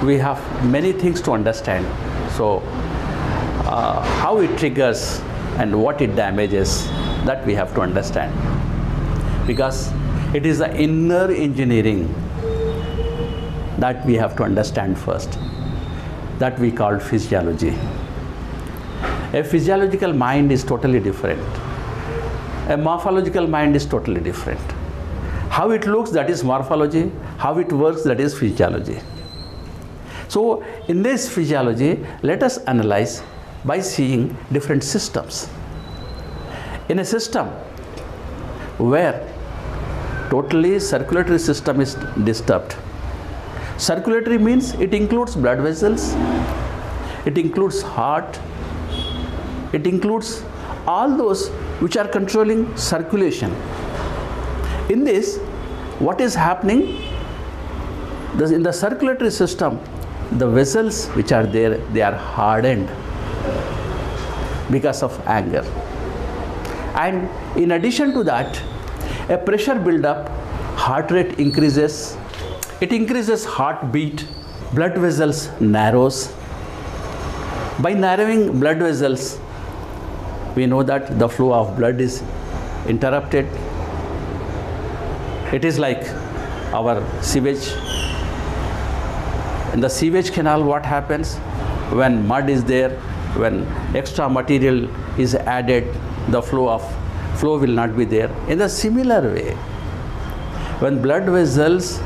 We have many things to understand. So, how it triggers and what it damages, that we have to understand. Because it is the inner engineering that we have to understand first, that we call physiology. A physiological mind is totally different. A morphological mind is totally different. How it looks, that is morphology. How it works, that is physiology. So in this physiology, let us analyze by seeing different systems. In a system where totally circulatory system is disturbed, circulatory means it includes blood vessels, it includes heart, it includes all those which are controlling circulation. In this, what is happening? In the circulatory system, the vessels which are there, they are hardened because of anger. And in addition to that, a pressure build-up, heart rate increases, it increases heartbeat, blood vessels narrows. By narrowing blood vessels, we know that the flow of blood is interrupted. It is like our sewage. In the sewage canal, what happens? When mud is there, when extra material is added, the flow will not be there. In a similar way, when blood vessels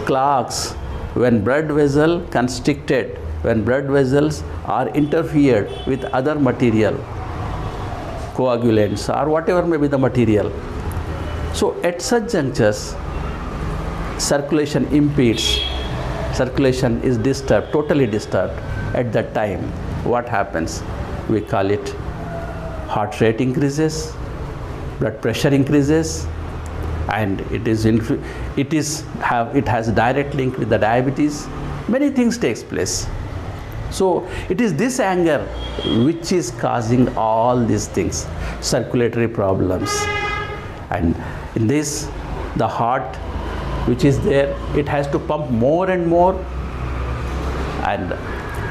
clogs, when blood vessel constricted, when blood vessels are interfered with other material, coagulants or whatever may be the material. So at such junctures, circulation impedes. Circulation is disturbed, totally disturbed. At that time, what happens? We call it heart rate increases, blood pressure increases, and it has direct link with the diabetes. Many things takes place. So it is this anger which is causing all these things, circulatory problems. And in this, the heart which is there, it has to pump more and more, and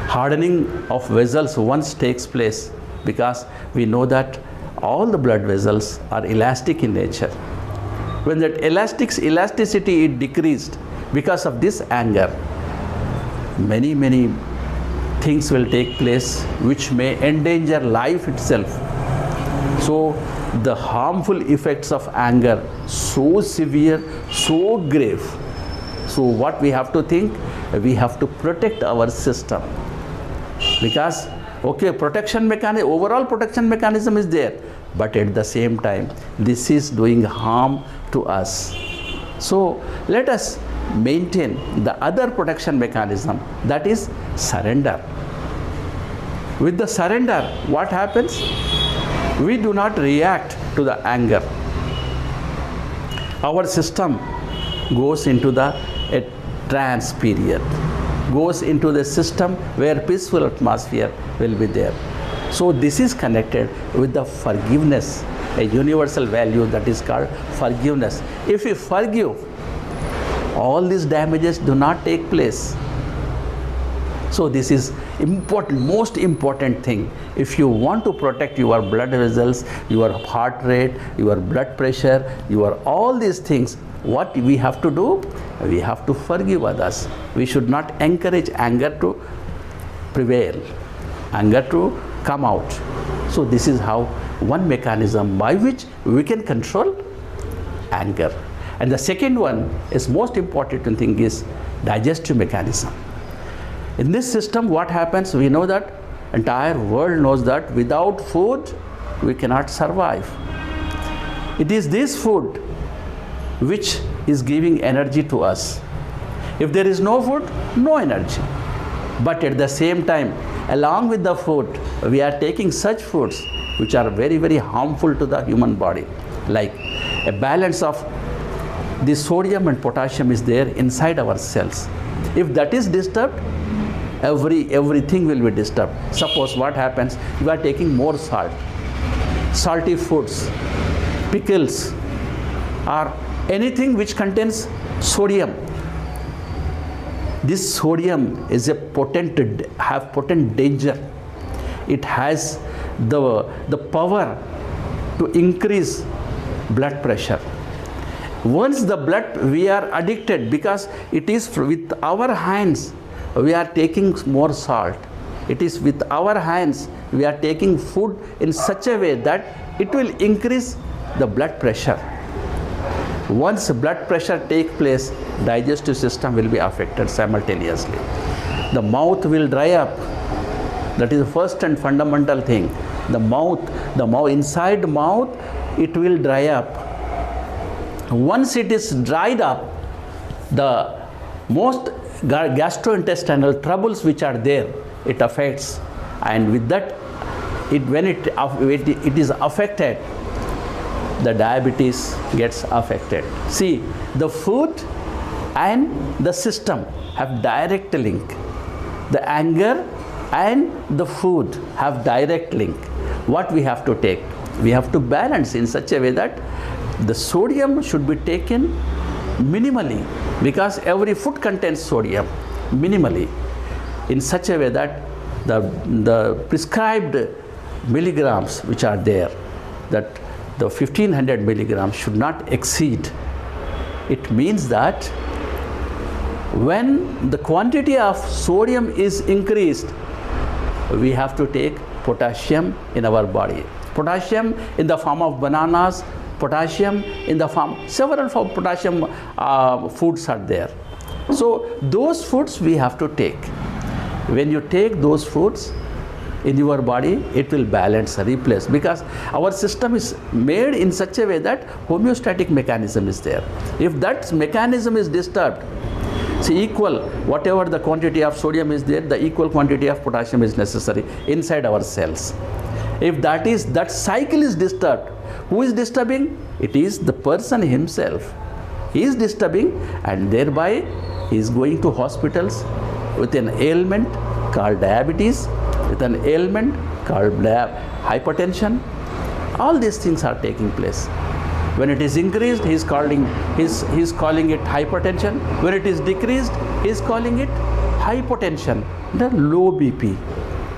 hardening of vessels once takes place, because we know that all the blood vessels are elastic in nature. When that elasticity is decreased because of this anger, many things will take place which may endanger life itself. So the harmful effects of anger, so severe, so grave. So what we have to think? We have to protect our system. Because, okay, overall protection mechanism is there, but at the same time, this is doing harm to us. So let us maintain the other protection mechanism, that is surrender. With the surrender, what happens? We do not react to the anger. Our system goes into a trance period, goes into the system where peaceful atmosphere will be there. So this is connected with the forgiveness, a universal value that is called forgiveness. If we forgive, all these damages do not take place. So this is important, most important thing. If you want to protect your blood vessels, your heart rate, your blood pressure, all these things, what we have to do? We have to forgive others. We should not encourage anger to prevail, anger to come out. So this is how one mechanism by which we can control anger. And the second one is most important thing is digestive mechanism. In this system, what happens? We know that entire world knows that without food, we cannot survive. It is this food which is giving energy to us. If there is no food, no energy. But at the same time, along with the food, we are taking such foods which are very harmful to the human body. Like a balance of the sodium and potassium is there inside our cells. If that is disturbed, everything will be disturbed. Suppose what happens, you are taking more salt, salty foods, pickles, or anything which contains sodium. This sodium is a potent danger. It has the power to increase blood pressure. Once the blood, we are addicted because it is with our hands we are taking more salt. It is with our hands we are taking food in such a way that it will increase the blood pressure. Once blood pressure takes place, digestive system will be affected simultaneously. The mouth will dry up. That is the first and fundamental thing. The mouth, inside mouth, it will dry up. Once it is dried up, the most gastrointestinal troubles which are there, it affects, and with that, when it is affected, the diabetes gets affected. See, the food and the system have direct link. The anger and the food have direct link. What we have to take? We have to balance in such a way that the sodium should be taken minimally, because every food contains sodium minimally, in such a way that the prescribed milligrams which are there, that the 1500 milligrams should not exceed. It means that when the quantity of sodium is increased, we have to take potassium in our body. Potassium in the form of bananas, potassium in the form, several form potassium foods are there. So those foods we have to take. When you take those foods in your body, it will balance, replace, because our system is made in such a way that homeostatic mechanism is there. If that mechanism is disturbed, see, equal, whatever the quantity of sodium is there, the equal quantity of potassium is necessary inside our cells. If that cycle is disturbed, who is disturbing? It is the person himself. He is disturbing, and thereby he is going to hospitals with an ailment called diabetes, with an ailment called hypertension. All these things are taking place. When it is increased, he is calling it hypertension. When it is decreased, he is calling it hypotension, the low BP.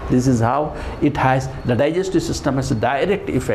This is how it has, the digestive system has a direct effect.